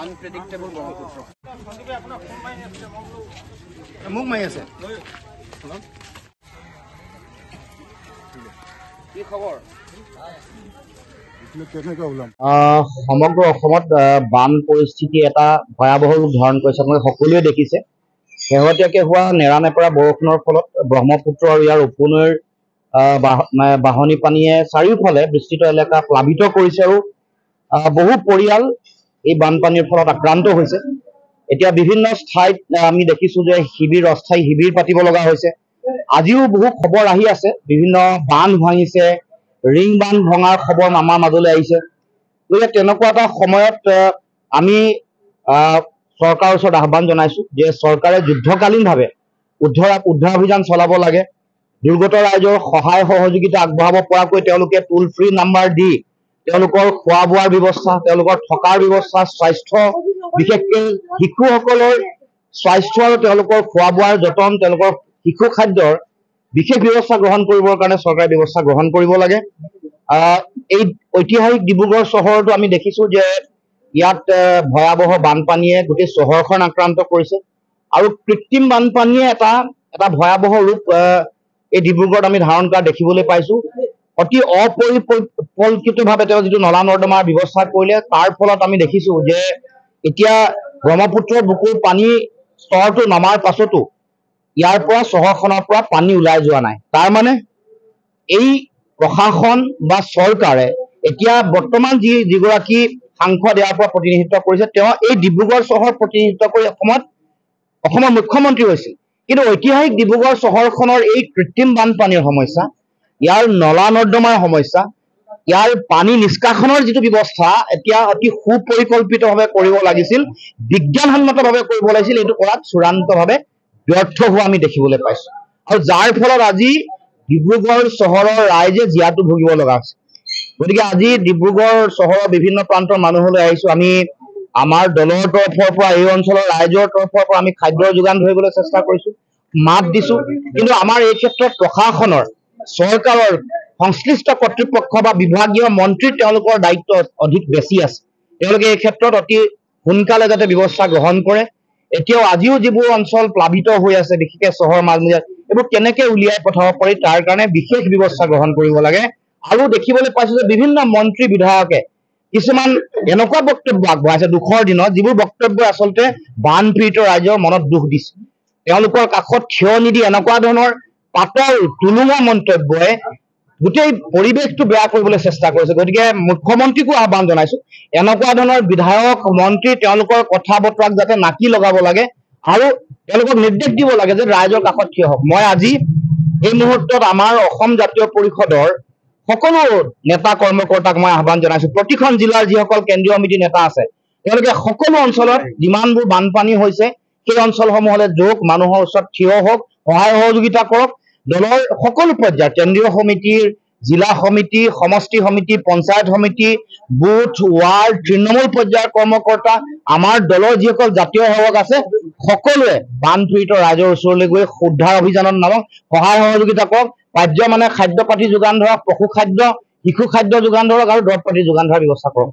Unpredictable Brahmaputra মোক মাৰি আছে কি খবৰ সমগ্ৰ অসমত বান পৰিস্থিতি এটা ভয়াবহ ৰূপ ধাৰণ কৰিছে আপোনালোকে সকলোৱে দেখিছে শেহতীয়াকৈ হোৱা নেৰানেপেৰা বৰষুণৰ ফলত ব্ৰহ্মপুত্ৰ আৰু ইয়াৰ উপনৈৰ বাঢ়নী পানীয়ে চাৰিওফালে বিস্তৃত এলেকা প্লাবিত কৰিছে আৰু বহু পৰিয়াল এই বানপানীৰ ফলত আক্ৰান্ত হৈছে এতিয়া বিভিন্ন ঠাইত আমি দেখিছো যে শিবিৰ অস্থায়ী শিবিৰ পাতিব লগা হৈছে আজিও বহু খবৰ আহি আছে বিভিন্ন বান্ধ ভাঙিছে ৰিং বান্ধ ভঙাৰ খবৰ আমাৰ মাজলৈ আহিছে গতিকে তেনেকুৱা এটা সময়ত আমি চৰকাৰৰ ওচৰত আহ্বান জনাইছো যে চৰকাৰে যুদ্ধকালীনভাৱে উদ্ধাৰ অভিযান চলাব লাগে দুৰ্গত ৰাইজৰ সহায় সহযোগিতা আগবঢ়াব পৰাকৈ তেওঁলোকে টোল ফ্ৰী নাম্বাৰ দি তেওঁলোকৰ খোৱা বোৱাৰ ব্যৱস্থা তেওঁলোকৰ থকাৰ ব্যৱস্থা স্বাস্থ্য বিশেষকৈ শিশুসকলৰ স্বাস্থ্য আৰু তেওঁলোকৰ খোৱা বোৱাৰ যতন তেওঁলোকৰ শিশু খাদ্যৰ বিশেষ ব্যৱস্থা গ্ৰহণ কৰিবৰ কাৰণে চৰকাৰে ব্যৱস্থা গ্ৰহণ কৰিব লাগে এই ঐতিহাসিক ডিব্ৰুগড় চহৰতো আমি দেখিছো যে ইয়াত ভয়াবহ বানপানীয়ে গোটেই চহৰখন আক্ৰান্ত কৰিছে আৰু কৃত্ৰিম বানপানীয়ে এটা ভয়াবহ ৰূপ এই ডিব্ৰুগড়ত আমি ধাৰণ কৰা দেখিবলৈ পাইছো অতি অপৰিকল্পিতভাৱে তেওঁ যিটো নলা নৰ্দমাৰ ব্যৱস্থা কৰিলে তাৰ ফলত আমি দেখিছো যে এতিয়া ব্ৰহ্মপুত্ৰৰ বুকুৰ পানী স্তৰটো নমাৰ পাছতো ইয়াৰ পৰা চহৰখনৰ পৰা পানী ওলাই যোৱা নাই তাৰ মানে এই প্ৰশাসন বা চৰকাৰে এতিয়া বৰ্তমান যিগৰাকী সাংসদ ইয়াৰ পৰা প্ৰতিনিধিত্ব কৰিছে তেওঁ এই ডিব্ৰুগড় চহৰ প্ৰতিনিধিত্ব কৰি অসমৰ মুখ্যমন্ত্ৰী হৈছিল কিন্তু ঐতিহাসিক ডিব্ৰুগড় চহৰখনৰ এই কৃত্ৰিম বানপানীৰ সমস্যা ইয়াৰ নলা নৰ্দমাৰ সমস্যা ইয়াৰ পানী নিষ্কাশনৰ যিটো ব্যৱস্থা এতিয়া অতি সুপৰিকল্পিতভাৱে কৰিব লাগিছিল বিজ্ঞানসন্মতভাৱে কৰিব লাগিছিল এইটো কৰাত চূড়ান্তভাৱে ব্যৰ্থ হোৱা আমি দেখিবলৈ পাইছো আৰু যাৰ ফলত আজি ডিব্ৰুগড় চহৰৰ ৰাইজে জীয়াতু ভুগিব লগা হৈছে গতিকে আজি ডিব্ৰুগড় চহৰৰ বিভিন্ন প্ৰান্তৰ মানুহলৈ আহিছো আমি আমাৰ দলৰ তৰফৰ পৰা এই অঞ্চলৰ ৰাইজৰ তৰফৰ পৰা আমি খাদ্যৰ যোগান ধৰিবলৈ চেষ্টা কৰিছো মাত দিছো কিন্তু আমাৰ এই ক্ষেত্ৰত প্ৰশাসনৰ চৰকাৰৰ সংশ্লিষ্ট কৰ্তৃপক্ষ বা বিভাগীয় মন্ত্ৰীৰ তেওঁলোকৰ দায়িত্ব অধিক বেছি আছে তেওঁলোকে এই ক্ষেত্ৰত অতি সোনকালে যাতে ব্যৱস্থা গ্ৰহণ কৰে এতিয়াও আজিও যিবোৰ অঞ্চল প্লাবিত হৈ আছে বিশেষকৈ চহৰ মাজমজিয়াত এইবোৰ কেনেকৈ উলিয়াই পঠাব পাৰি তাৰ কাৰণে বিশেষ ব্যৱস্থা গ্ৰহণ কৰিব লাগে আৰু দেখিবলৈ পাইছো যে বিভিন্ন মন্ত্ৰী বিধায়কে কিছুমান এনেকুৱা বক্তব্য আগবঢ়াইছে দুখৰ দিনত যিবোৰ বক্তব্য আচলতে বানপীড়িত ৰাইজৰ মনত দুখ দিছে তেওঁলোকৰ কাষত থিয় নিদি এনেকুৱা ধৰণৰ পাতল তুলুঙা মন্তব্যই গোটেই পৰিৱেশটো বেয়া কৰিবলৈ চেষ্টা কৰিছে গতিকে মুখ্যমন্ত্ৰীকো আহ্বান জনাইছো এনেকুৱা ধৰণৰ বিধায়ক মন্ত্ৰী তেওঁলোকৰ কথা বতৰাক যাতে নাকি লগাব লাগে আৰু তেওঁলোকক নিৰ্দেশ দিব লাগে যে ৰাইজৰ কাষত থিয় হওক মই আজি এই মুহূৰ্তত আমাৰ অসম জাতীয় পৰিষদৰ সকলো নেতা কৰ্মকৰ্তাক মই আহ্বান জনাইছো প্ৰতিখন জিলাৰ যিসকল কেন্দ্ৰীয় সমিতি নেতা আছে তেওঁলোকে সকলো অঞ্চলত যিমানবোৰ বানপানী হৈছে সেই অঞ্চলসমূহলৈ যোগ মানুহৰ ওচৰত থিয় হওক সহায় সহযোগিতা কৰক দলৰ সকলো পৰ্যায়ৰ কেন্দ্ৰীয় সমিতিৰ জিলা সমিতি সমষ্টি সমিতি পঞ্চায়ত সমিতি বুথ ৱাৰ্ড তৃণমূল পৰ্যায়ৰ কৰ্মকৰ্তা আমাৰ দলৰ যিসকল জাতীয় সেৱক আছে সকলোৱে বানপীড়িত ৰাইজৰ ওচৰলৈ গৈ উদ্ধাৰ অভিযানত নামক সহায় সহযোগিতা কৰক পাৰ্য মানে খাদ্য পাতি যোগান ধৰক পশু খাদ্য শিশু খাদ্য যোগান ধৰক আৰু দৰৱ পাতি যোগান ধৰাৰ ব্যৱস্থা কৰক